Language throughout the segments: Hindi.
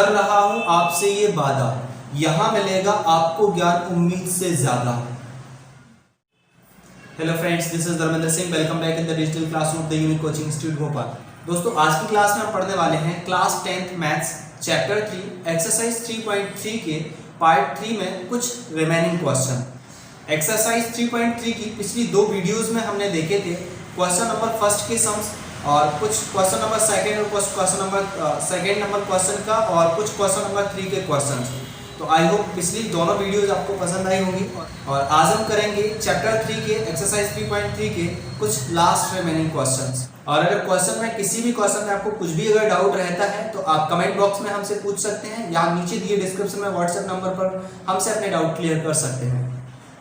कर रहा हूं आपसे ये वादा, यहां मिलेगा आपको ज्ञान उम्मीद से ज्यादा। Hello friends, this is Dharmendra Singh. Welcome back in the digital classroom of the unique coaching institute Bhopal. दोस्तों, आज की क्लास में हम पढ़ने वाले हैं class 10th maths chapter 3 exercise 3.3 के पार्ट 3 में कुछ रिमेनिंग क्वेश्चन। एक्सरसाइज 3.3 की पिछली दो वीडियोस में हमने देखे थे क्वेश्चन नंबर फर्स्ट के सम्स और कुछ क्वेश्चन नंबर सेकंड और कुछ question number second number question का और कुछ क्वेश्चन नंबर 3 के क्वेश्चन। तो आई होप पिछली दोनों वीडियोस आपको पसंद आई होंगी। और आज हम करेंगे चैप्टर 3 के एक्सरसाइज 3.3 के कुछ लास्ट रिमेनिंग क्वेश्चंस। और अगर क्वेश्चन में किसी भी क्वेश्चन में आपको कुछ भी अगर डाउट रहता है तो आप कमेंट बॉक्स में हमसे पूछ सकते हैं या नीचे दिए डिस्क्रिप्शन में व्हाट्सएप नंबर पर हमसे अपने डाउट क्लियर कर सकते हैं।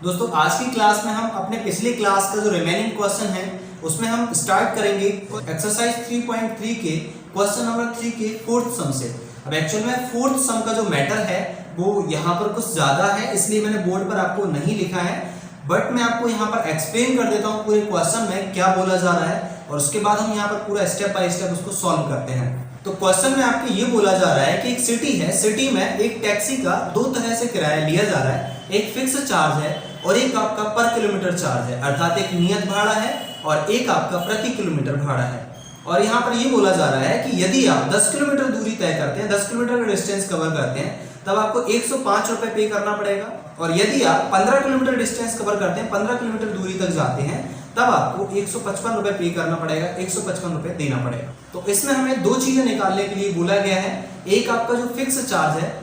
दोस्तों, आज की क्लास में हम अपने पिछली क्लास का जो रिमेनिंग क्वेश्चन है उसमें हम स्टार्ट करेंगे एक्सरसाइज 3.3 के क्वेश्चन नंबर 3 के फोर्थ सम से। अब एक्चुअल में फोर्थ सम का जो मैटर है वो यहाँ पर कुछ ज्यादा है, इसलिए मैंने बोर्ड पर आपको नहीं लिखा है, बट मैं आपको यहाँ पर एक्सप्लेन कर देता हूँ पूरे क्वेश्चन में क्या बोला जा रहा है और उसके बाद हम यहाँ पर पूरा स्टेप बाय स्टेप उसको सॉल्व करते हैं। तो क्वेश्चन में आपको ये बोला जा रहा है कि एक सिटी है, सिटी में एक टैक्सी का दो तरह से किराया लिया जा रहा है, एक फिक्स चार्ज है और एक आपका पर किलोमीटर चार्ज है, अर्थात एक नियत भाड़ा है और एक आपका प्रति किलोमीटर भाड़ा है। और यहाँ पर ये बोला जा रहा है कि यदि आप 10 किलोमीटर दूरी तय करते हैं, 10 किलोमीटर का डिस्टेंस कवर करते हैं, तब आपको 105 रुपए पे करना पड़ेगा। और यदि आप 15 किलोमीटर डिस्टेंस कवर करते हैं, 15 किलोमीटर दूरी तक जाते हैं, तब आपको 155 रुपए पे करना पड़ेगा, 155 रुपए देना पड़ेगा। तो इसमें हमें दो चीजें निकालने के लिए बोला गया है, एक आपका जो फिक्स चार्ज है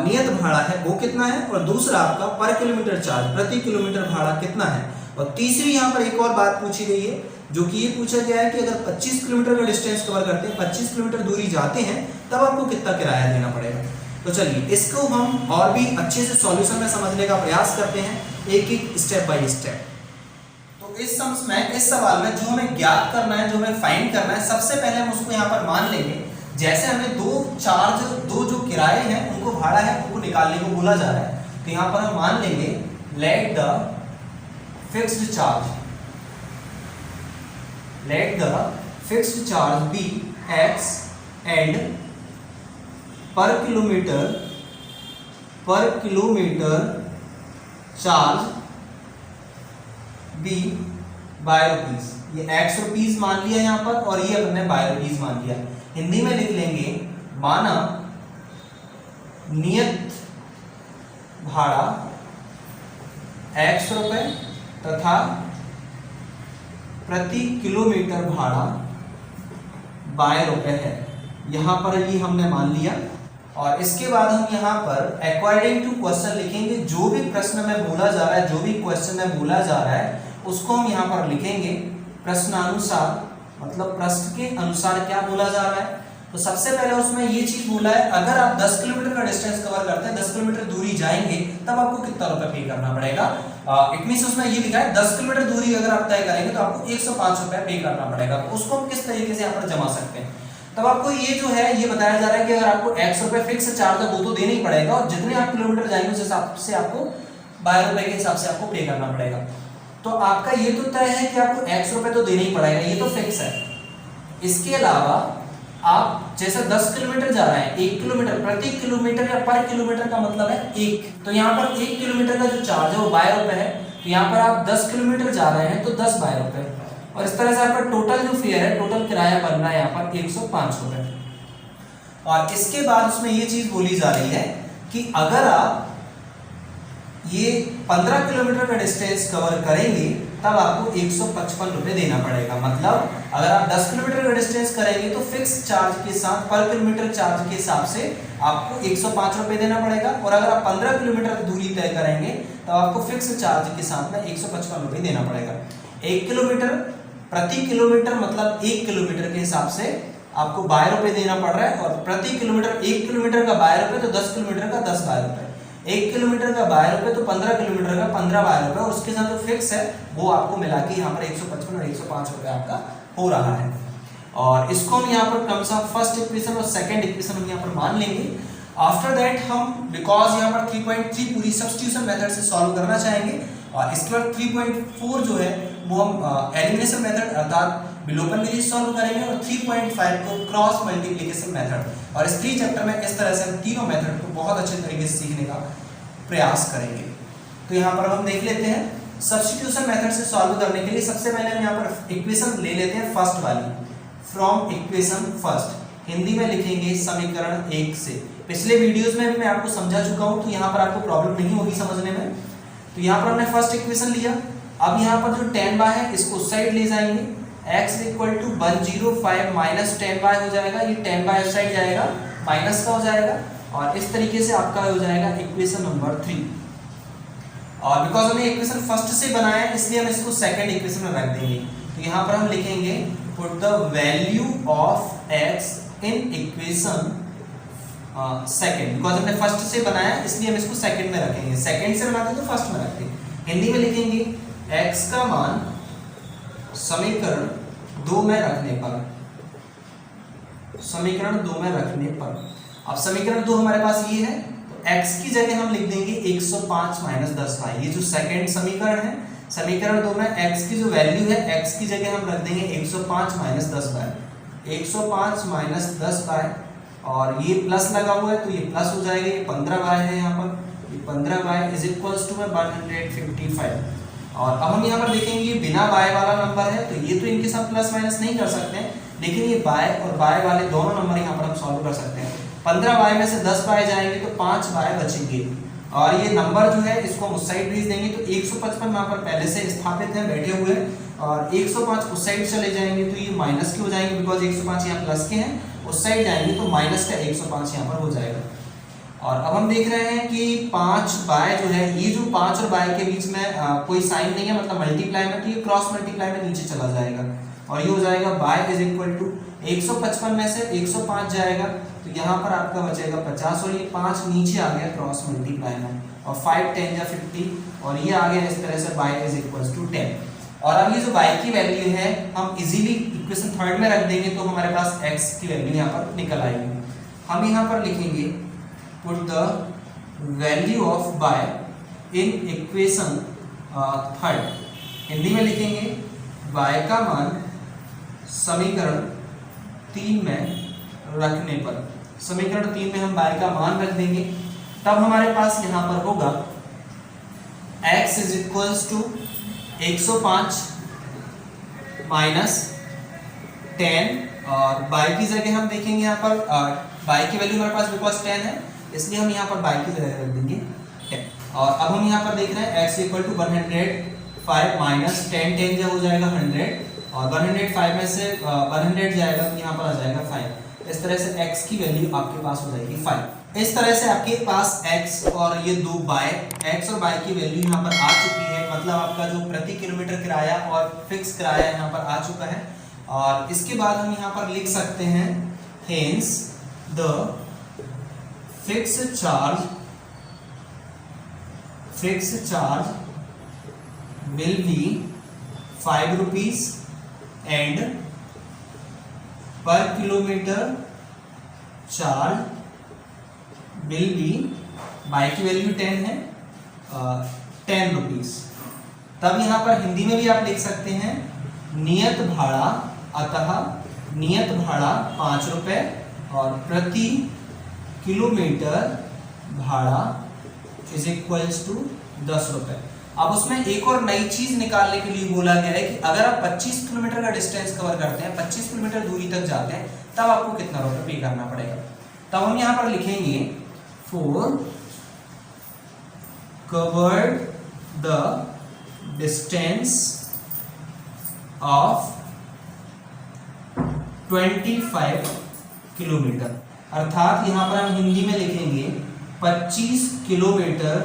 नियत भाड़ा है वो कितना है और दूसरा आपका पर किलोमीटर चार्ज प्रति किलोमीटर भाड़ा कितना है। और तीसरी यहाँ पर एक और बात पूछी गई है जो कि ये पूछा गया है कि अगर 25 किलोमीटर का डिस्टेंस कवर करते हैं, 25 किलोमीटर दूरी जाते हैं, तब आपको कितना किराया देना पड़ेगा। तो चलिए इसको हम और भी अच्छे से सॉल्यूशन में समझने का प्रयास करते हैं, एक एक स्टेप बाय स्टेप। तो इस सम्स में, इस सवाल में जो हमें ज्ञात करना है, जो हमें फाइंड करना है, सबसे पहले हम उसको यहाँ पर मान लेंगे जैसे हमें दो जो किराए हैं उनको भाड़ा है उनको निकालने को बोला जा रहा है। तो यहाँ पर हम मान लेंगे let the fixed charge be X and per kilometre charge be Y rupees. ये एक्स रुपीज मान लिया यहाँ पर और ये अपने बाय रुपीज मान लिया। हिंदी में लिख लेंगे माना नियत भाड़ा एक्स रुपए तथा प्रति किलोमीटर भाड़ा बाय रुपए है। यहां पर ये हमने मान लिया और इसके बाद हम यहां पर अकॉर्डिंग टू क्वेश्चन लिखेंगे। जो भी प्रश्न में बोला जा रहा है, जो भी क्वेश्चन में बोला जा रहा है उसको हम यहां पर लिखेंगे प्रश्नानुसार, मतलब प्रश्न के अनुसार क्या बोला जा रहा है। तो सबसे पहले उसमें ये चीज बोला है अगर आप 10 किलोमीटर का डिस्टेंस कवर करते हैं, 10 किलोमीटर दूरी जाएंगे, तब आपको कितना रुपए पे करना पड़ेगा। इट मींस उसमें ये लिखा है 10 किलोमीटर दूरी अगर आप तय करेंगे तो आपको 105 रुपए पे करना पड़ेगा। तो उसको हम किस तरीके से यहाँ पर जमा सकते हैं। तब आपको ये जो है ये बताया जा रहा है कि अगर आपको x रुपए फिक्स चार्ज है वो तो देना ही पड़ेगा और जितने आप किलोमीटर जाएंगे उस हिसाब से आपको 12 रुपए के हिसाब से आपको पे करना पड़ेगा। तो आपका ये तो तय है कि आपको x रुपए तो देना ही पड़ेगा, ये तो फिक्स है। इसके अलावा आप जैसे 10 किलोमीटर जा रहे हैं, 1 किलोमीटर प्रति किलोमीटर या पर किलोमीटर का मतलब है 1, तो यहाँ पर 1 किलोमीटर का जो चार्ज है वो 12 रुपए है। तो यहाँ पर आप 10 किलोमीटर जा रहे हैं तो 10 12 रुपए और इस तरह से आपका टोटल जो फेयर है, टोटल किराया बन रहा है यहाँ पर 105 रुपए। और इसके बाद उसमें ये चीज बोली जा रही है कि अगर आप ये 15 किलोमीटर का डिस्टेंस कवर करेंगे तब आपको 155 रुपए देना पड़ेगा। मतलब अगर आप 10 किलोमीटर का डिस्टेंस करेंगे तो फिक्स चार्ज के साथ पर किलोमीटर चार्ज के हिसाब से आपको 105 रुपए देना पड़ेगा और अगर आप 15 किलोमीटर दूरी तय करेंगे तो आपको फिक्स चार्ज के साथ में 155 रुपए देना पड़ेगा। 1 किलोमीटर प्रति किलोमीटर मतलब 1 किलोमीटर के हिसाब से आपको 12 रुपए देना पड़ रहा है और प्रति किलोमीटर 1 किलोमीटर का 12 रुपए तो 10 किलोमीटर का 10 12 रुपए, 1 किलोमीटर का 12 रुपए तो 15 किलोमीटर का 15 12 रुपए और उसके साथ जो फिक्स है वो आपको मिला के यहाँ पर 155 और 105 रुपए आपका हो रहा है। और इसको हम यहाँ पर टर्म्स ऑफ फर्स्ट इक्वेशन और सेकंड इक्वेशन हम यहाँ पर मान लेंगे। आफ्टर दैट हम बिकॉज यहाँ पर 3.3 पूरी सब्स्टिट्यूशन मेथड से सॉल्व करना चाहेंगे और इसके बाद 3.4 जो है वो हम एलिमिनेशन मेथड अर्थात विलोपन विधि सॉल्व करेंगे और 3.5 को क्रॉस मल्टीप्लिकेशन मेथड। और इस 3 चैप्टर में इस तरह से हम तीनों मेथड को बहुत अच्छे तरीके से सीखने का प्रयास करेंगे। तो यहाँ पर हम देख लेते हैं सब्स्टिट्यूशन मेथड से सॉल्व करने के लिए सबसे पहले हम यहाँ पर इक्वेशन ले लेते हैं फर्स्ट वाली, फ्रॉम इक्वेशन फर्स्ट। हिंदी में लिखेंगे समीकरण 1 से। पिछले वीडियोस में भी मैं आपको समझा चुका हूँ, तो यहाँ पर आपको प्रॉब्लम नहीं होगी समझने में। तो यहाँ पर हमने फर्स्ट इक्वेशन लिया। अब यहाँ पर जो 10y है इसको उस साइड ले जाएंगे, x equal to 105 minus 10y हो जाएगा। ये 10y उस साइड जाएगा, माइनस का हो जाएगा, और इस तरीके से आपका हो जाएगा इक्वेशन नंबर 3। और बिकॉज हमने इक्वेशन फर्स्ट से बनाया है इसलिए हम इसको सेकंड इक्वेशन में रख देंगे। तो यहाँ पर हम लिखेंगे put the value of x in equation second. Because हमने फर्स्ट से बनाया इसलिए हम इसको सेकंड में रखेंगे, सेकंड से बनाते तो फर्स्ट में रखते हैं। हिंदी में लिखेंगे x का मान समीकरण 2 में रखने पर, समीकरण 2 में रखने पर। अब समीकरण 2 हमारे पास ये है, तो x की जगह हम लिख देंगे 105 माइनस 10y। ये जो सेकंड समीकरण है, समीकरण 2 में x की जो वैल्यू है x की जगह हम रख देंगे 105 माइनस 10y, 105 माइनस 10y, और ये प्लस लगा हुआ है तो ये प्लस हो जाएगा। ये 15y है यहाँ पर, ये 15y इज इक्वल्स टू में 155। और अब हम यहाँ पर देखेंगे ये बिना y वाला नंबर है, तो ये तो इनके साथ प्लस माइनस नहीं कर सकते हैं, लेकिन ये y और y वाले दोनों नंबर यहाँ पर हम सॉल्व कर सकते हैं। 15y में से 10y जाएंगे तो 5y बचेंगे, और ये नंबर जो है इसको हम उस साइड भेज देंगे। तो 155 यहाँ पर पहले से स्थापित है बैठे हुए, और 105 उस साइड चले जाएंगे तो ये माइनस के हो जाएंगे, बिकॉज 105 यहाँ प्लस के हैं, उस साइड जाएंगे तो माइनस का 105 यहाँ पर हो जाएगा। और अब हम देख रहे हैं कि 5y जो है, ये जो 5 और y के बीच में कोई साइन नहीं है, मतलब मल्टीप्लाई में, तो ये क्रॉस मल्टीप्लाई में नीचे चला जाएगा, और ये हो जाएगा y इज इक्वल टू 155 में से 105 जाएगा, तो यहाँ पर आपका बचेगा 50, और ये 5 नीचे आ गया क्रॉस मल्टीप्लाई में, और 5 10 या 50, और ये आ गया इस तरह से y इज इक्वल टू 10। और अब ये जो y की वैल्यू है हम इजीली इक्वेशन थर्ड में रख देंगे, तो हमारे पास x की वैल्यू यहाँ पर निकल आएगी। हम यहाँ पर लिखेंगे put the value of y in equation third. Hindi में लिखेंगे y का मान समीकरण 3 में रखने पर। समीकरण 3 में हम y का मान रख देंगे, तब हमारे पास यहाँ पर होगा x is equals to 105 minus 10, और y की जगह हम देखेंगे यहाँ पर y की वैल्यू हमारे पास बिकॉज 10 है, इसलिए हम यहाँ पर y की जगह रख देंगे 10। और अब हम यहाँ पर देख रहे हैं x इक्वल टू 105 माइनस 10, 10 जो हो जाएगा 100, और 105 में से 100 जाएगा तो यहाँ पर आ जाएगा 5। इस तरह से x की वैल्यू आपके पास हो जाएगी 5। इस तरह से आपके पास x और ये दो x और y की वैल्यू यहाँ पर आ चुकी है, मतलब आपका जो प्रति किलोमीटर किराया और फिक्स किराया यहाँ पर आ चुका है। और इसके बाद हम यहाँ पर लिख सकते हैं hence the fixed charge will be 5 rupees and per kilometer charge will be, y की वैल्यू 10 है, 10 रुपीज। तब यहाँ पर हिंदी में भी आप लिख सकते हैं नियत भाड़ा, अतः नियत भाड़ा 5 रुपए और प्रति किलोमीटर भाड़ा इज इक्वल्स टू 10 रुपए। अब उसमें एक और नई चीज निकालने के लिए बोला गया है कि अगर आप 25 किलोमीटर का डिस्टेंस कवर करते हैं, 25 किलोमीटर दूरी तक जाते हैं, तब आपको कितना रुपए पे करना पड़ेगा। तब हम यहाँ पर लिखेंगे for covered the distance of 25 kilometre, अर्थात यहाँ पर हम हिंदी में लिखेंगे 25 किलोमीटर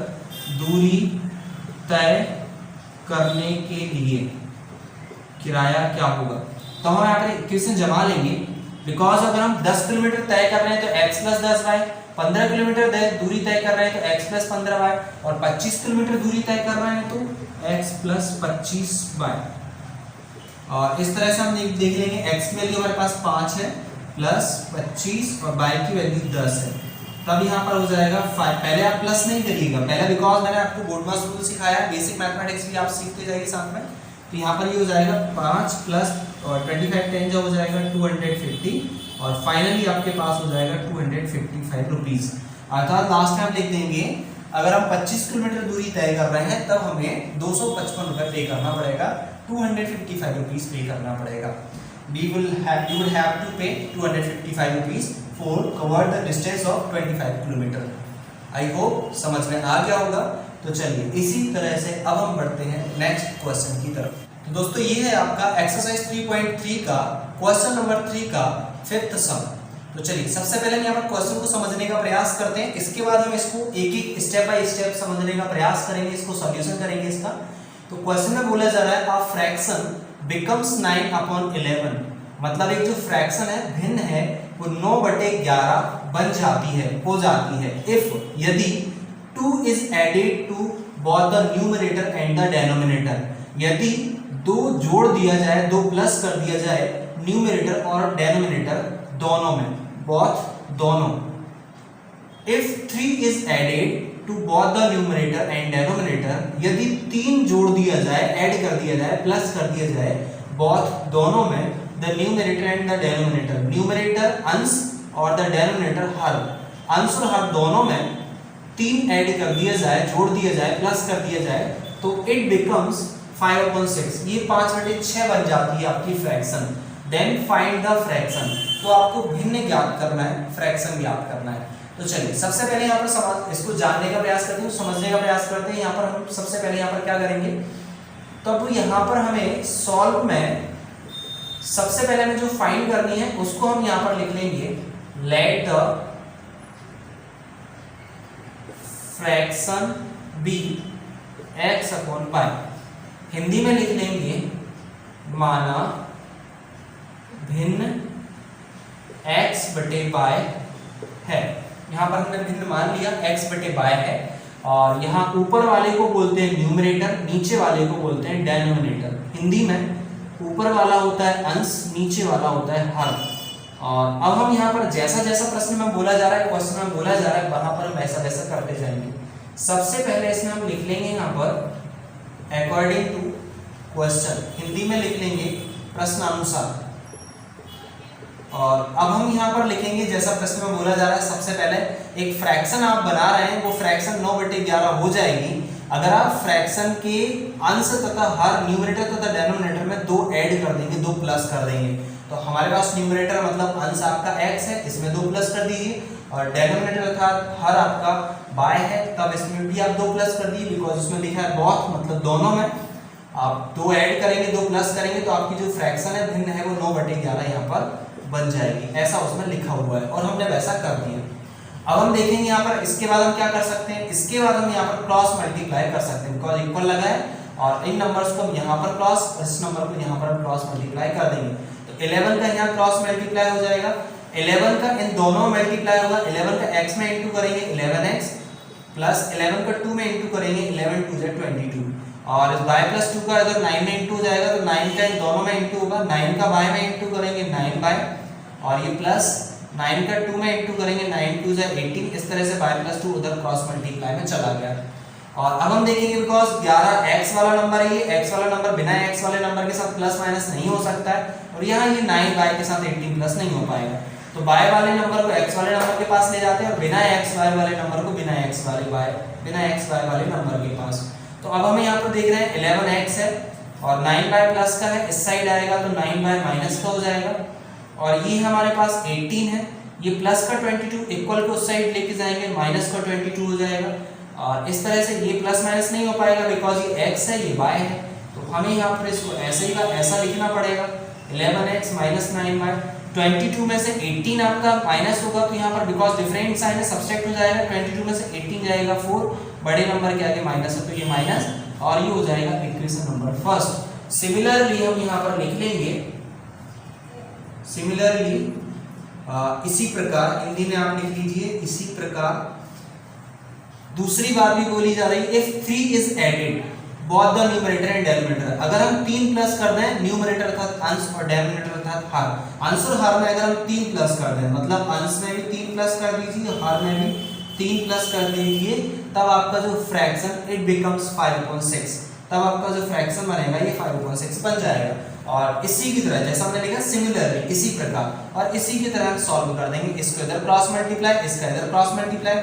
दूरी तय करने के लिए किराया क्या होगा। तो हम यहाँ पर इक्वेशन जमा लेंगे, बिकॉज अगर हम 10 किलोमीटर तय कर रहे हैं तो x प्लस 10y, 15 किलोमीटर दूरी तय कर रहे हैं तो x प्लस 15y, और 25 किलोमीटर दूरी तय कर रहे हैं तो x प्लस 25y। और इस तरह से हम देख लेंगे x की वैल्यू हमारे पास 5 है प्लस 25 और y की वैल्यू 10 है, तब यहाँ पर हो जाएगा 5। पहले आप प्लस नहीं करिएगा, पहले बिकॉज मैंने आपको बोर्ड मास रूल सिखाया है, बेसिक मैथमेटिक्स भी आप सीखते जाइए साथ में। तो यहाँ पर ये हो जाएगा 5 प्लस और 25 10 जो हो जाएगा 250 और फाइनली आपके पास हो जाएगा 255 रुपीज़। अर्थात लास्ट में हम लिख देंगे अगर हम 25 किलोमीटर दूरी तय कर रहे हैं तब हमें 255 रुपये पे करना पड़ेगा, 255 रुपीज़ पे करना पड़ेगा। you would have to pay 255 rupees for cover the distance of 25 kilometre. I hope समझ में आ गया होगा। तो चलिए इसी तरह से अब हम बढ़ते हैं नेक्स्ट क्वेश्चन की तरफ। तो दोस्तों ये है आपका एक्सरसाइज 3.3 का क्वेश्चन नंबर 3 का फिफ्थ सम। तो चलिए सबसे पहले हम यहाँ पर क्वेश्चन को समझने का प्रयास करते हैं, इसके बाद हम इसको एक एक स्टेप बाय स्टेप समझने का प्रयास करेंगे, इसको सॉल्यूशन करेंगे इसका। तो क्वेश्चन में बोला जा रहा है अ फ्रैक्शन बिकम्स 9/11, मतलब एक जो फ्रैक्शन है भिन्न है वो 9/11 बन जाती है, हो जाती है इफ यदि 2 is added to both the numerator and the denominator, यदि 2 जोड़ दिया जाए, 2 प्लस कर दिया जाए न्यूमरेटर और डेनोमिनेटर दोनों में, both दोनों। if 3 is added to both the numerator and denominator, यदि 3 जोड़ दिया जाए, ऐड कर दिया जाए, प्लस कर दिया जाए both दोनों में, the numerator and the denominator, numerator अंश और the denominator हर, अंश और हर दोनों में 3 ऐड कर दिया जाए, जोड़ दिया जाए, प्लस कर दिया जाए तो it becomes 5/6, ये 5/6 बन जाती है आपकी fraction. Then find the fraction, तो आपको भिन्न ज्ञात करना है, फ्रैक्शन ज्ञात करना है। तो चलिए सबसे पहले यहाँ पर इसको जानने का प्रयास करते हैं, समझने का प्रयास करते हैं। यहाँ पर हम सबसे पहले यहाँ पर क्या करेंगे, तो अब यहाँ पर हमें सॉल्व में सबसे पहले हमें जो फाइंड करनी है उसको हम यहाँ पर लिख लेंगे let the fraction be x/y, Hindi में लिख लेंगे माना भिन्न x/y है। यहाँ पर हमने भिन्न मान लिया x/y है और यहाँ ऊपर वाले को बोलते हैं न्यूमरेटर, नीचे वाले को बोलते हैं डेनोमिनेटर। हिंदी में ऊपर वाला होता है अंश, नीचे वाला होता है हर। और अब हम यहाँ पर जैसा जैसा प्रश्न में बोला जा रहा है, क्वेश्चन में बोला जा रहा है, वहां पर हम ऐसा वैसा करते जाएंगे। सबसे पहले इसमें हम लिख लेंगे यहाँ पर अकॉर्डिंग टू क्वेश्चन, हिंदी में लिख लेंगे प्रश्नानुसार। और अब हम यहाँ पर लिखेंगे जैसा प्रश्न में बोला जा रहा है, सबसे पहले एक फ्रैक्शन आप बना रहे हैं, वो फ्रैक्शन 9/11 हो जाएगी अगर आप फ्रैक्शन के अंश तथा हर, न्यूमरेटर तथा डेनोमिनेटर में 2 ऐड कर देंगे, 2 प्लस कर देंगे। तो हमारे पास न्यूमरेटर मतलब अंश आपका x है, इसमें 2 प्लस कर दीजिए, और डेनोमिनेटर अर्थात हर आपका y है, तब इसमें भी आप 2 प्लस कर दीजिए, बिकॉज उसमें लिखा है बोथ, मतलब दोनों में आप 2 ऐड करेंगे, 2 प्लस करेंगे तो आपकी जो फ्रैक्शन है भिन्न है वो 9/11 यहाँ पर बन जाएगी, ऐसा उसमें लिखा हुआ है और हमने वैसा कर दिया। अब हम देखेंगे यहाँ पर इसके बाद हम क्या कर सकते हैं, इसके बाद हम यहाँ पर क्रॉस मल्टीप्लाई कर सकते हैं, बिकॉज इक्वल लगा है और इन नंबर्स को हम यहाँ पर क्रॉस, इस नंबर को यहाँ पर क्रॉस मल्टीप्लाई कर देंगे। तो 11 का यहाँ क्रॉस मल्टीप्लाई हो जाएगा, 11 का इन दोनों में मल्टीप्लाई होगा, 11 का x में इंटू करेंगे 11x प्लस 11 का 2 में इंटू करेंगे 11 2 जा 22, और इस y प्लस 2 का इधर 9 में इंटू हो जाएगा, तो 9 का इन दोनों में इंटू होगा, 9 का y में इंटू करेंगे 9y, और ये प्लस 9 का 2 में इंटू करेंगे 9 2 जा 18। इस तरह से y प्लस 2 उधर क्रॉस मल्टीप्लाई में चला गया। और अब हम देखेंगे बिकॉज 11 x वाला नंबर है, ये x वाला नंबर बिना x वाले नंबर के साथ प्लस माइनस नहीं हो सकता है, और यहाँ ये 9y के साथ 18 प्लस नहीं हो पाएगा, तो y वाले नंबर को x वाले नंबर के पास ले जाते हैं और बिना xy वाले नंबर को बिना xy वाले नंबर के पास। तो अब हम यहाँ पर देख रहे हैं 11x है और 9y प्लस का है, इस साइड आएगा तो 9y माइनस का हो जाएगा, और ये हमारे पास 18 है, ये प्लस का 22 इक्वल को उस साइड लेके जाएंगे, माइनस का 22 हो जाएगा, और इस तरह से ये प्लस माइनस नहीं हो पाएगा बिकॉज ये x है ये y है, तो हमें यहाँ पर इसको ऐसे ही का ऐसा लिखना पड़ेगा 11x माइनस 9y। 22 में से 18 आपका माइनस होगा तो यहाँ पर बिकॉज डिफरेंट साइन है सब्सट्रैक्ट हो जाएगा, 22 में से 18 जाएगा 4, बड़े नंबर के आगे माइनस है तो ये माइनस, और ये हो जाएगा इक्वेशन नंबर फर्स्ट। सिमिलरली हम यहाँ पर लिख लेंगे, सिमिलरली इसी प्रकार हिंदी में आप लिख लीजिए, इसी प्रकार दूसरी बात भी बोली जा रही है, if 3 is added both the numerator and denominator, अगर हम 3 प्लस कर दें, न्यूमरेटर अर्थात अंश और डेनोमिनेटर अर्थात हर, अंश और हर में अगर हम 3 प्लस कर दें, मतलब अंश में भी 3 प्लस कर दीजिए, हर में भी 3 प्लस कर दीजिए, तब आपका जो फ्रैक्शन इट बिकम्स 5/6, तब आपका जो फ्रैक्शन बनेगा ये 5/6 बन जाएगा। और इसी की तरह जैसा हमने लिखा सिमिलरली इसी प्रकार और इसी की तरह हम सॉल्व कर देंगे। इसको इधर क्रॉस मल्टीप्लाई, इसका इधर क्रॉस मल्टीप्लाई,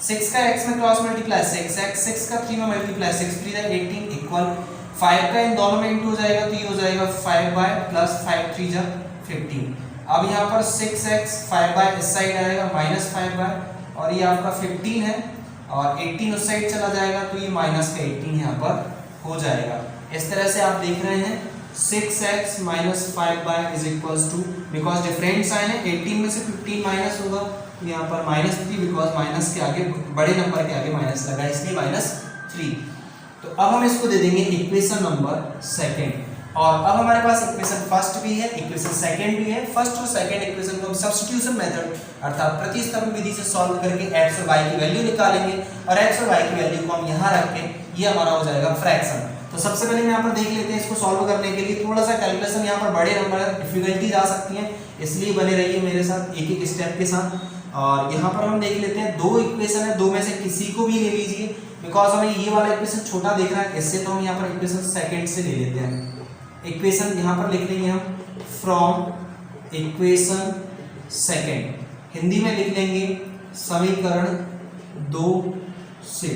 6 का x में क्रॉस मल्टीप्लाई 6x, 6 का 3 में मल्टीप्लाई 6 3 18 इक्वल 5 का इन दोनों में इंटू हो जाएगा तो ये हो जाएगा 5 बाय प्लस 5 3 जा 15। अब यहाँ पर 6x 5 बाय इस साइड आएगा माइनस 5 बाय और ये आपका 15 है और 18 उस साइड चला जाएगा तो ये माइनस का 18 यहाँ पर हो जाएगा। इस तरह से आप देख रहे हैं 6x minus 5 by is equals to, because different sign है 18 में से 15 माइनस होगा तो यहाँ पर -3 बिकॉज माइनस के आगे बड़े नंबर के आगे माइनस लगा इसलिए -3। तो अब हम इसको दे देंगे इक्वेशन नंबर सेकंड और अब हमारे पास इक्वेशन फर्स्ट भी है इक्वेशन सेकंड भी है। फर्स्ट और सेकंड इक्वेशन को हम सब्स्टिट्यूशन मेथड अर्थात प्रतिस्थापन विधि से सॉल्व करके x और y की वैल्यू निकालेंगे और x और y की वैल्यू को हम यहाँ रख के ये हमारा हो जाएगा फ्रैक्शन। तो सबसे पहले हम यहाँ पर देख लेते हैं इसको सॉल्व करने के लिए थोड़ा सा कैलकुलेशन यहाँ पर बड़े नंबर डिफिकल्टी जा सकती है इसलिए बने रहिए मेरे साथ एक एक स्टेप के साथ। और यहाँ पर हम देख लेते हैं दो इक्वेशन है, दो में से किसी को भी ले लीजिए बिकॉज हमें ये वाला इक्वेशन छोटा देख रहा है इससे तो हम यहाँ पर इक्वेशन सेकंड से ले लेते हैं। इक्वेशन यहाँ पर लिख लेंगे हम फ्रॉम इक्वेशन सेकंड, हिंदी में लिख लेंगे समीकरण 2 से।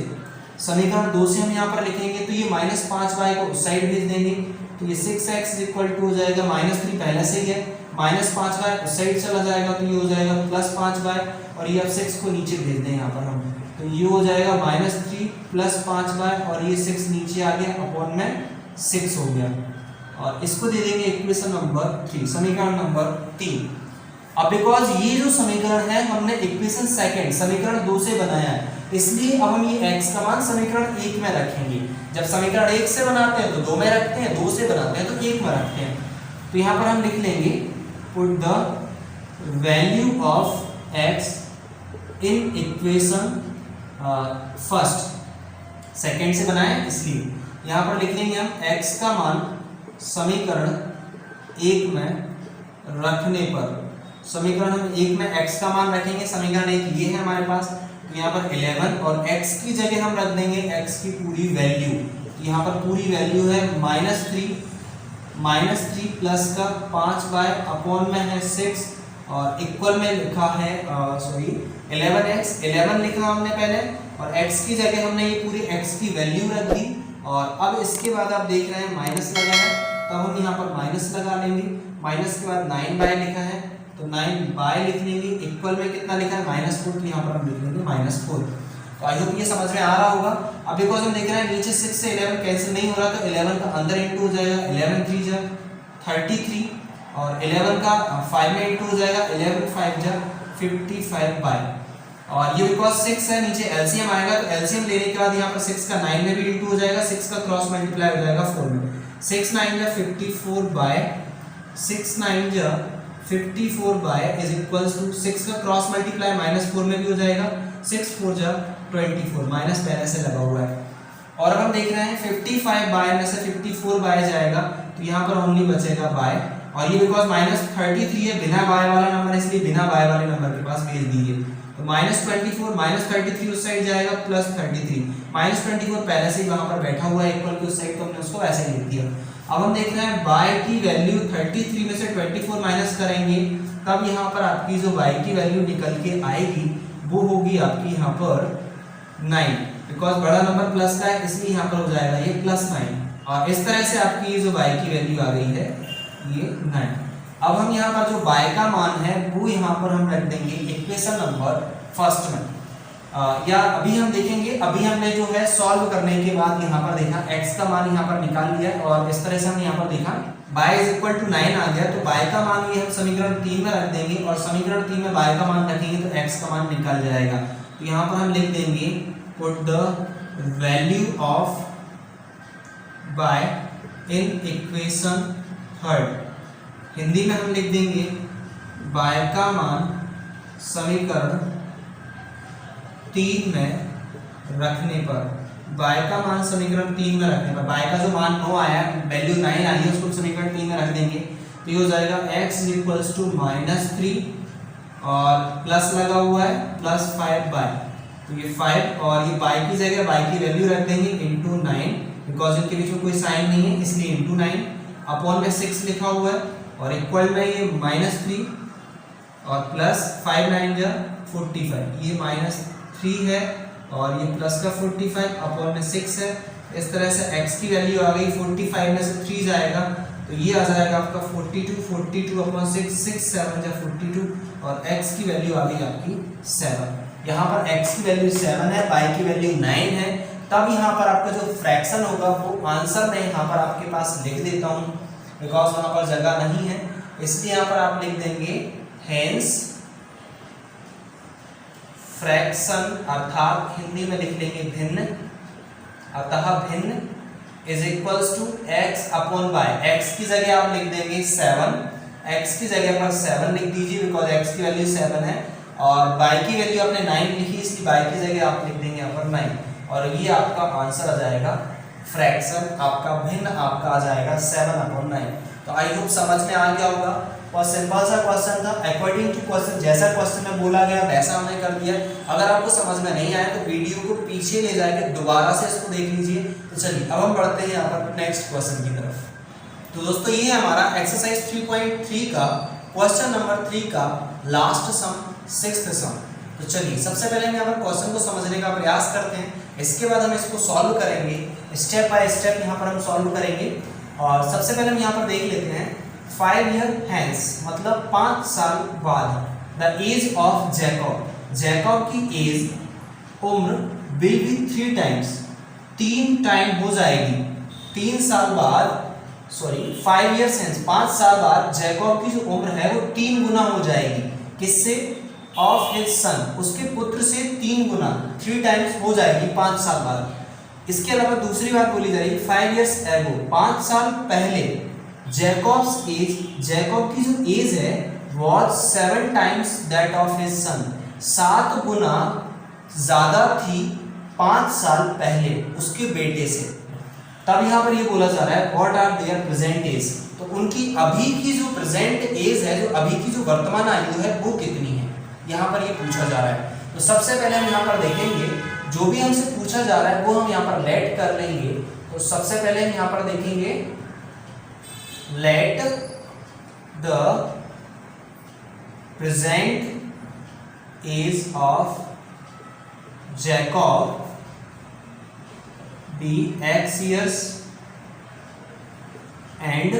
समीकरण 2 से हम यहाँ पर लिखेंगे तो ये -5y को उस साइड भेज देंगे तो ये 6x हो जाएगा -3 पहले से ही है, -5y उस साइड चला जाएगा तो ये हो जाएगा +5y और ये अब 6 को नीचे भेज दें यहाँ पर हम तो ये हो जाएगा -3 + 5y और ये 6 नीचे आ गया अपॉन में 6 हो गया और इसको दे देंगे इक्वेशन नंबर 3 समीकरण नंबर 3। अब बिकॉज ये जो समीकरण है हमने इक्वेशन सेकंड समीकरण 2 से बनाया है इसलिए अब हम ये x का मान समीकरण 1 में रखेंगे। जब समीकरण 1 से बनाते हैं तो 2 में रखते हैं, 2 से बनाते हैं तो 1 में रखते हैं। तो यहाँ पर हम लिख लेंगे put the value of x in equation first second से बनाए इसलिए यहाँ पर लिख लेंगे हम x का मान समीकरण 1 में रखने पर समीकरण हम 1 में x का मान रखेंगे समीकरण 1 ये है हमारे पास तो यहाँ पर 11 और x की जगह हम रख देंगे x की पूरी वैल्यू तो यहाँ पर पूरी वैल्यू है -3 प्लस का 5y अपॉन में है 6 और इक्वल में लिखा है 11 लिखा हमने पहले और x की जगह हमने ये पूरी x की वैल्यू रख दी और अब इसके बाद आप देख रहे हैं माइनस लगा है तो हम यहाँ पर माइनस लगा लेंगे। माइनस के बाद 9y लिखा है तो 9y लिख लेंगे इक्वल में कितना लिखा है -4 तो यहाँ पर हम लिख लेंगे -4। तो आई होप ये समझ में आ रहा होगा। अब बिकॉज हम देख रहे हैं नीचे 6 से 11 कैंसिल नहीं हो रहा तो 11 का अंदर इंटू हो जाएगा 11 3 जा 33 और 11 का 5 में इंटू हो जाएगा 11 5 जा 55 बाय और ये बिकॉज 6 है नीचे एलसीएम आएगा तो एलसीएम लेने के बाद यहाँ पर 6 का 9 में भी इंटू हो जाएगा 6 का क्रॉस मल्टीप्लाई हो जाएगा 4 में 6 9 जा 54 बाय 6 9 जा 54 बाय इज इक्वल्स टू 6 का क्रॉस मल्टीप्लाई -4 में भी हो जाएगा 6 4 जा 24 माइनस पहले से लगा हुआ है और अब हम देख रहे हैं 55 बाय में से 54 बाय जाएगा तो यहाँ पर ओनली बचेगा बाय और ये बिकॉज -33 है बिना बाय वाला नंबर इसलिए बिना बाय वाले नंबर के पास भेज दीजिए तो -24 -33 उस साइड जाएगा +33 -24 पहले से ही वहां पर बैठा हुआ है इक्वल की उस साइड तो हमने उसको ऐसे ही लिख दिया। अब हम देख रहे हैं y की वैल्यू 33 में से 24 माइनस करेंगे तब यहाँ पर आपकी जो y की वैल्यू निकल के आएगी वो होगी आपकी यहाँ पर 9 बिकॉज बड़ा नंबर प्लस का है इसलिए यहाँ पर हो जाएगा ये +9 और इस तरह से आपकी जो y की वैल्यू आ गई है ये 9। अब हम यहाँ पर जो y का मान है वो यहाँ पर हम रख देंगे इक्वेशन नंबर फर्स्ट में या अभी हम देखेंगे अभी हमने जो है सॉल्व करने के बाद यहाँ पर देखा x का मान यहाँ पर निकाल लिया और इस तरह से हम यहाँ पर देखा y = 9 आ गया तो y का मान भी हम समीकरण 3 में रख देंगे और समीकरण 3 में y का मान रखेंगे तो x का मान निकल जाएगा। तो यहाँ पर हम लिख देंगे put the value of y in equation third, Hindi में हम लिख देंगे y का मान समीकरण 3 में रखने पर y का मान समीकरण 3 में रखने पर y का जो मान 9 आया वैल्यू 9 आई है उसको समीकरण 3 में रख देंगे तो ये हो जाएगा x = -3 और प्लस लगा हुआ है +5 बाय तो ये 5 और ये y की जगह y की वैल्यू रख देंगे * 9 बिकॉज इनके बीच में कोई साइन नहीं है इसलिए इंटू 9 अपॉन में 6 लिखा हुआ है और इक्वल में ये -3 और प्लस 5 9 जा 45, ये -3 है और ये प्लस का 45 अपॉन में 6 है। इस तरह से x की वैल्यू आ गई 45 में से 3 जाएगा तो ये आ जाएगा आपका 42 अपॉन 6 6 7 जा 42 और x की वैल्यू आ गई आपकी 7। यहाँ पर x की वैल्यू 7 है, y की वैल्यू 9 है। तब यहाँ पर आपका जो फ्रैक्शन होगा वो आंसर मैं यहाँ पर आपके पास लिख देता हूँ बिकॉज वहाँ पर जगह नहीं है, इसलिए यहाँ पर आप लिख देंगे हेंस फ्रैक्शन अर्थात हिंदी में लिख लेंगे भिन्न, अतः भिन्न is equals to x upon y। x की जगह आप लिख देंगे 7, x की जगह पर 7 लिख दीजिए बिकॉज x की वैल्यू 7 है और y की वैल्यू आपने 9 लिखी इसलिए y की जगह आप लिख देंगे यहाँ पर 9 और ये आपका आंसर आ जाएगा फ्रैक्शन आपका भिन्न आपका आ जाएगा 7/9। तो आई होप समझ में आ गया होगा। और सिंपल सा क्वेश्चन था, अकॉर्डिंग टू क्वेश्चन जैसा क्वेश्चन में बोला गया वैसा हमने कर दिया। अगर आपको समझ में नहीं आया तो वीडियो को पीछे ले जाके दोबारा से इसको देख लीजिए। तो चलिए अब हम बढ़ते हैं यहाँ पर नेक्स्ट क्वेश्चन की तरफ। तो दोस्तों ये हमारा एक्सरसाइज 3.3 का क्वेश्चन नंबर 3 का लास्ट सम, 6th सम। तो चलिए सबसे पहले हम यहाँ पर क्वेश्चन को समझने का प्रयास करते हैं, इसके बाद हम इसको सॉल्व करेंगे, स्टेप बाय स्टेप यहाँ पर हम सॉल्व करेंगे। और सबसे पहले हम यहाँ पर देख लेते हैं 5 year hence मतलब 5 साल बाद the age of Jacob, Jacob की एज उम्र विल बी 3 times, 3 टाइम हो जाएगी। 3 साल बाद 5 years hence 5 साल बाद जैकब की जो उम्र है वो 3 गुना हो जाएगी। किससे? ऑफ हिज सन, उसके पुत्र से 3 गुना, 3 टाइम्स हो जाएगी 5 साल बाद। इसके अलावा दूसरी बात बोली जा रही है 5 years ago 5 साल पहले जैकब्स एज, जैकब की जो एज है was 7 times that of his son, 7 गुना ज्यादा थी 5 साल पहले उसके बेटे से। तब यहाँ पर ये बोला जा रहा है what are their present age, तो उनकी अभी की जो प्रेजेंट एज है, जो अभी की जो वर्तमान आयु है वो कितनी है, यहाँ पर ये पूछा जा रहा है। तो सबसे पहले हम यहाँ पर देखेंगे जो भी हमसे पूछा जा रहा है वो हम यहाँ पर लेट कर लेंगे। तो सबसे पहले हम यहाँ पर देखेंगे let the present age of Jacob be x years and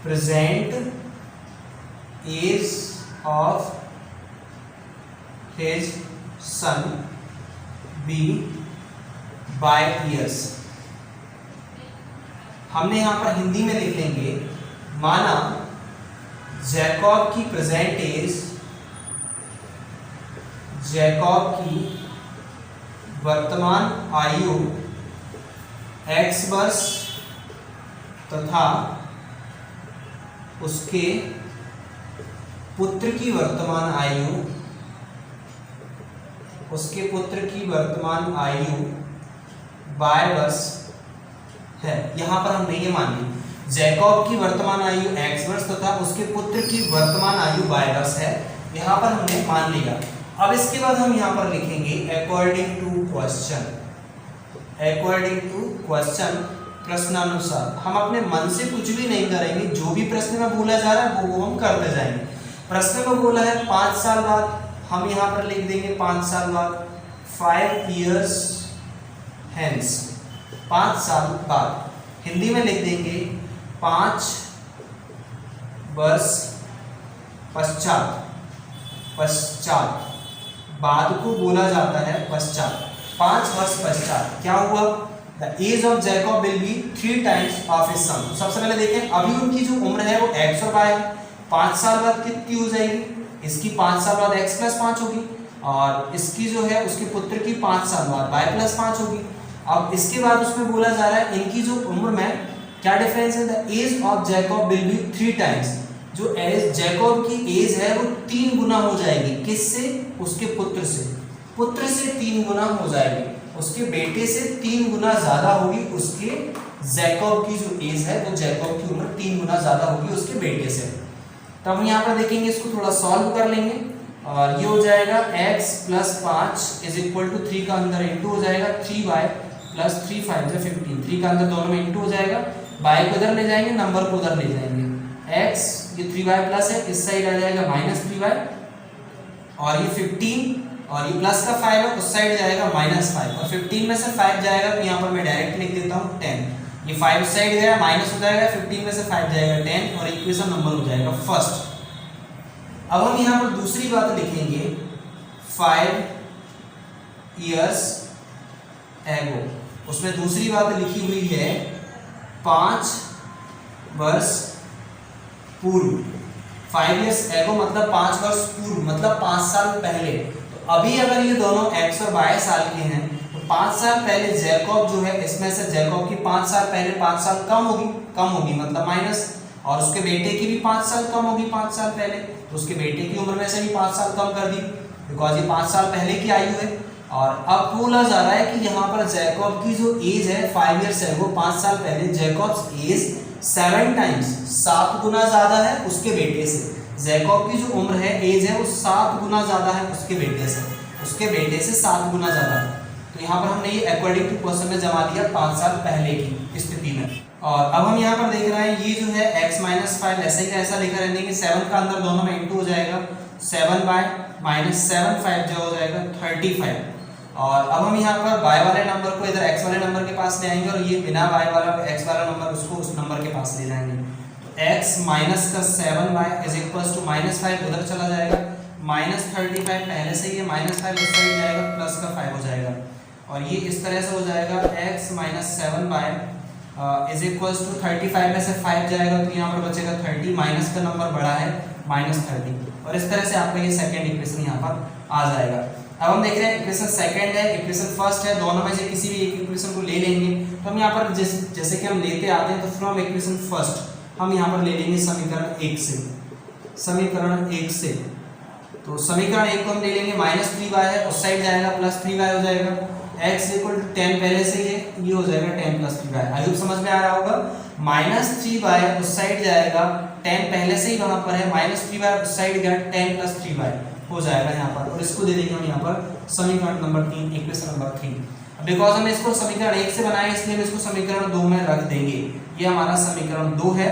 present age of his son be by years। हमने यहाँ पर हिंदी में लिख लेंगे, माना जैकब की प्रेजेंट एज, जैकब की वर्तमान आयु x वर्ष तथा उसके पुत्र की वर्तमान आयु, उसके पुत्र की वर्तमान आयु y वर्ष है। यहाँ पर हमने ये मान ली जैकब की वर्तमान आयु x वर्ष तथा उसके पुत्र की वर्तमान आयु y वर्ष है, यहाँ पर हमने मान लिया। अब इसके बाद हम यहाँ पर लिखेंगे according to question, according to question प्रश्नानुसार। हम अपने मन से कुछ भी नहीं करेंगे, जो भी प्रश्न में बोला जा रहा है वो हम करते जाएंगे। प्रश्न में बोला है 5 साल बाद, हम यहाँ पर लिख देंगे 5 साल बाद 5 years hence, 5 साल बाद। हिंदी में लिख देंगे 5 वर्ष पश्चात, पश्चात बाद को बोला जाता है पश्चात, 5 वर्ष पश्चात क्या हुआ, the age of Jacob will be 3 times of his son. सबसे पहले देखें अभी उनकी जो उम्र है वो x और y है, 5 साल बाद कितनी हो जाएगी, इसकी 5 साल बाद x + 5 होगी और इसकी जो है उसके पुत्र की 5 साल बाद y + 5 होगी। अब इसके बाद उसमें बोला जा रहा है इनकी जो उम्र में क्या डिफरेंस है, the age of Jacob will be 3 times, जो एज जैकब की एज है वो 3 गुना हो जाएगी। किससे? उसके पुत्र से, पुत्र से 3 गुना हो जाएगी, उसके बेटे से 3 गुना ज्यादा होगी। उसके जैकब की जो एज है वो जैकब की उम्र 3 गुना ज्यादा होगी उसके बेटे से। तो हम यहाँ पर देखेंगे, इसको थोड़ा सॉल्व कर लेंगे। और ये हो जाएगा x plus 5 is equal to 3 का अंदर इंटू हो जाएगा 3y प्लस 3 5 जो 15, 3 का अंदर दोनों में इंटू हो जाएगा, y को इधर ले जाएंगे, नंबर को उधर ले जाएंगे, x ये 3y प्लस है, इस साइड आ जाएगा माइनस 3y, और ये 15 और ये प्लस का 5 है, उस साइड जाएगा माइनस 5, और 15 में से 5 जाएगा तो यहाँ पर मैं डायरेक्ट लिख देता हूँ 10, ये 5 उस साइड गया माइनस हो जाएगा, 15 में से 5 जाएगा 10 और इक्वेशन नंबर हो जाएगा फर्स्ट। अब हम यहाँ पर दूसरी बात लिखेंगे 5 years ago, उसमें दूसरी बात लिखी हुई है 5 वर्ष पूर्व। 5 years ago मतलब 5 वर्ष पूर्व, मतलब 5 साल पहले। तो अभी अगर ये दोनों x और y साल के हैं तो 5 साल पहले जैकब जो है, इसमें से जैकब की 5 साल पहले 5 साल कम होगी मतलब माइनस, और उसके बेटे की भी 5 साल कम होगी 5 साल पहले, तो उसके बेटे की उम्र में से भी 5 साल कम कर दी, बिकॉज ये 5 साल पहले की आयु है। और अब बोला जा रहा है कि यहाँ पर जैकब की जो एज है 5 years ago 5 साल पहले, जैकब्स एज 7 टाइम्स 7 गुना ज्यादा है उसके बेटे से। जैकब की जो उम्र है, एज है, वो 7 गुना ज्यादा है उसके बेटे से 7 गुना ज्यादा है। तो यहाँ पर हमने ये अकॉर्डिंग टू क्वेश्चन में जमा दिया 5 साल पहले की स्थिति में। और अब हम यहाँ पर देख रहे हैं ये जो है x माइनस 5 ऐसे ही ऐसा लिखा रहने की 7 का अंदर दोनों में इंटू हो जाएगा, 7 बाय माइनस 7 5 जो हो जाएगा 35। और अब हम यहाँ पर y वाले नंबर को इधर x वाले नंबर के पास ले आएंगे और ये बिना y वाला x वाला नंबर उसको उस नंबर के पास ले जाएंगे। तो x माइनस का 7y is equal to minus 5 उधर चला जाएगा, माइनस 35 पहले से ये माइनस 5 उस साइड जाएगा, प्लस का 5 हो जाएगा, और ये इस तरह से हो जाएगा x minus 7y is equals to 35 में से 5 जाएगा तो यहाँ पर बचेगा 30, माइनस का नंबर बड़ा है माइनस 30, और इस तरह से आपका ये सेकंड इक्वेशन यहाँ पर आ जाएगा। अब हम देख रहे हैं इक्वेशन सेकंड है, इक्वेशन फर्स्ट है, दोनों में से किसी भी एक इक्वेशन को ले लेंगे। तो हम यहाँ पर जैसे कि हम लेते आते हैं, तो फ्रॉम इक्वेशन फर्स्ट हम यहाँ पर ले लेंगे समीकरण 1 से। तो समीकरण 1 को हम ले लेंगे, माइनस 3y है, उस साइड जाएगा प्लस 3y हो जाएगा, x इक्वल टू 10 पहले से ये हो जाएगा 10 प्लस 3y। आई होप समझ में आ रहा होगा। माइनस 3y उस साइड जाएगा, 10 पहले से ही वहां पर है, माइनस 3y उस साइड गया, 10 प्लस 3y हो जाएगा यहाँ पर, और इसको दे देंगे हम यहाँ पर समीकरण नंबर 3, इक्वेशन नंबर 3। बिकॉज हम इसको समीकरण 1 से बनाए इसलिए हम इसको समीकरण 2 में रख देंगे। ये हमारा समीकरण 2 है,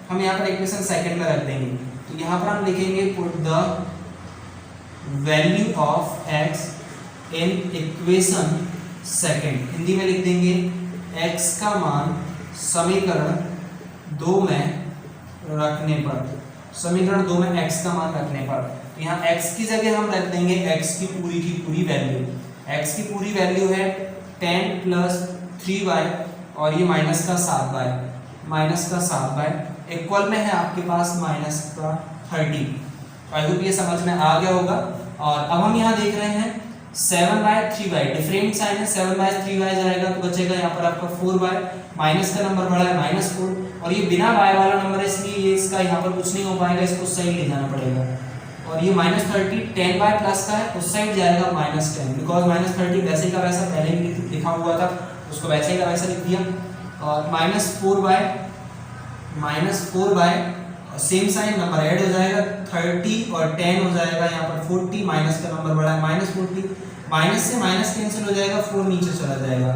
हम यहाँ पर इक्वेशन सेकंड में रख देंगे। तो यहाँ पर हम लिखेंगे put the value of x in equation second, Hindi में लिख देंगे x का मान समीकरण 2 में रखने पर, समीकरण 2 में x का मान रखने पर। तो यहाँ x की जगह हम रख देंगे x की पूरी वैल्यू। x की पूरी वैल्यू है 10 प्लस 3y और ये माइनस का 7y इक्वल में है आपके पास माइनस का 30। आई होप ये समझ में आ गया होगा। और अब हम यहाँ देख रहे हैं 7/3y, डिफरेंट साइन है, 7/3y जाएगा तो बचेगा यहाँ पर आपका 4y, माइनस का नंबर बड़ा है माइनस 4, और ये बिना y वाला नंबर है इसलिए ये इसका यहाँ पर कुछ नहीं हो पाएगा, इसको सही ले जाना पड़ेगा। और ये माइनस 30 10y प्लस का है, उस साइड जाएगा माइनस 10, बिकॉज माइनस 30 वैसे का वैसा पहले ही लिखा हुआ था, उसको वैसे का वैसा लिख दिया। और minus 4y same sign number add हो जाएगा, 30 और 10 हो जाएगा यहाँ पर 40, माइनस का नंबर बड़ा है माइनस 40, माइनस से माइनस कैंसिल हो जाएगा, 4 नीचे चला जाएगा,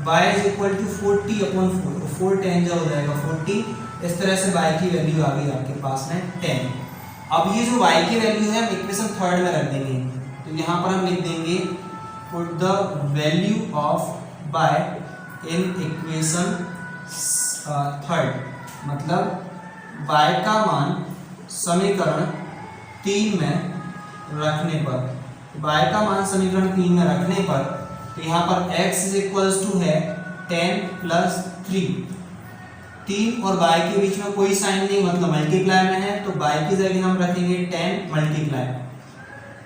y इज इक्वल टू 40/4, 4 10 जो हो जाएगा 40। इस तरह से y की वैल्यू आ गई आपके पास में 10। अब ये जो y की वैल्यू है हम इक्वेशन थर्ड में रख देंगे। तो यहाँ पर हम लिख देंगे put the value of y in equation third, मतलब y का मान समीकरण 3 में रखने पर, y का मान समीकरण 3 में रखने पर, तो यहाँ पर x इज इक्वल्स टू है 10 प्लस 3 और y के बीच में कोई साइन नहीं, मतलब मल्टीप्लाई में है, तो y की जगह हम रखेंगे 10 मल्टीप्लाई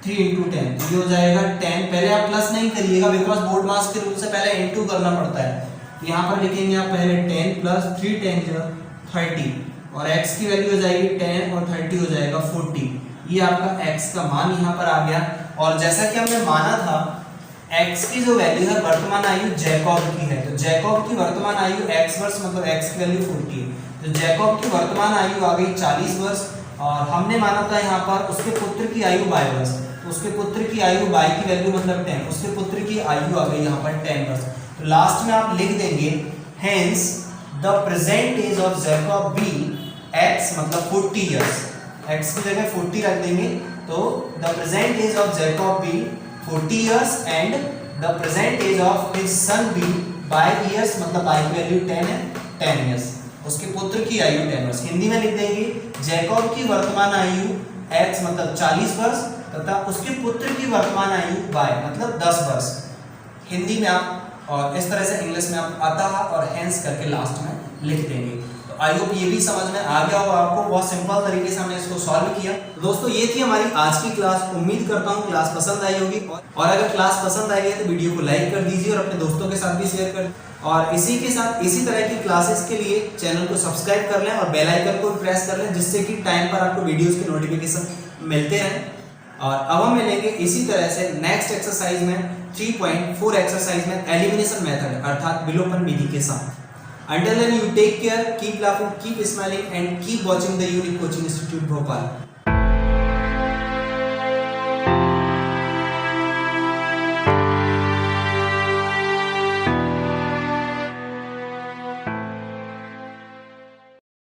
3 इंटू 10, तो ये हो जाएगा 10। पहले आप प्लस नहीं करिएगा बिकॉज बोर्ड मार्क्स के रूल से पहले इंटू करना पड़ता है। यहाँ पर लिखेंगे आप पहले 10 प्लस 3 10 30, और x की वैल्यू हो जाएगी 10 और 30 हो जाएगा 40। ये आपका x का मान यहाँ पर आ गया। और जैसा कि हमने माना था x की जो वैल्यू है वर्तमान आयु जैकब की है, तो जैकब की वर्तमान आयु x वर्ष मतलब x की वैल्यू 40 है, तो जैकब की वर्तमान आयु आ गई 40 वर्ष, और हमने माना था यहाँ पर उसके पुत्र की आयु 22 वर्ष। उसके पुत्र की आयु, y की वैल्यू मतलब 10, उसके पुत्र की आयु आ गई यहाँ पर 10 वर्ष। तो लास्ट में आप लिख देंगे hence the present age of Jacob be x मतलब 40 इयर्स, x की जगह 40 रख देंगे। तो the present age of Jacob be 40 years and the present age of his son be by years मतलब y की वैल्यू 10 है, 10 इयर्स, उसके पुत्र की आयु 10 वर्ष। हिंदी में लिख देंगे जैकब की वर्तमान आयु x मतलब 40 वर्ष तथा उसके पुत्र की वर्तमान आयु y मतलब 10 वर्ष। हिंदी में आप और इस तरह से इंग्लिश में आप अतः और हेंस करके लास्ट में लिख देंगे। तो आई होप ये भी समझ में आ गया होगा आपको, बहुत सिंपल तरीके से हमने इसको सॉल्व किया। तो दोस्तों ये थी हमारी आज की क्लास, उम्मीद करता हूँ क्लास पसंद आई होगी, और अगर क्लास पसंद आई है तो वीडियो को लाइक कर दीजिए और अपने दोस्तों के साथ भी शेयर कर, और इसी के साथ इसी तरह की क्लासेस के लिए चैनल को सब्सक्राइब कर लें और बेल आइकन को प्रेस कर लें, जिससे कि टाइम पर आपको वीडियोस के नोटिफिकेशन मिलते रहें। और अब हम मिलेंगे इसी तरह से नेक्स्ट एक्सरसाइज में 3.4 एक्सरसाइज में एलिमिनेशन मेथड अर्थात विलोपन विधि के साथ। Until then you take care, keep laughing, keep smiling and keep watching the Unique Coaching Institute Bhopal.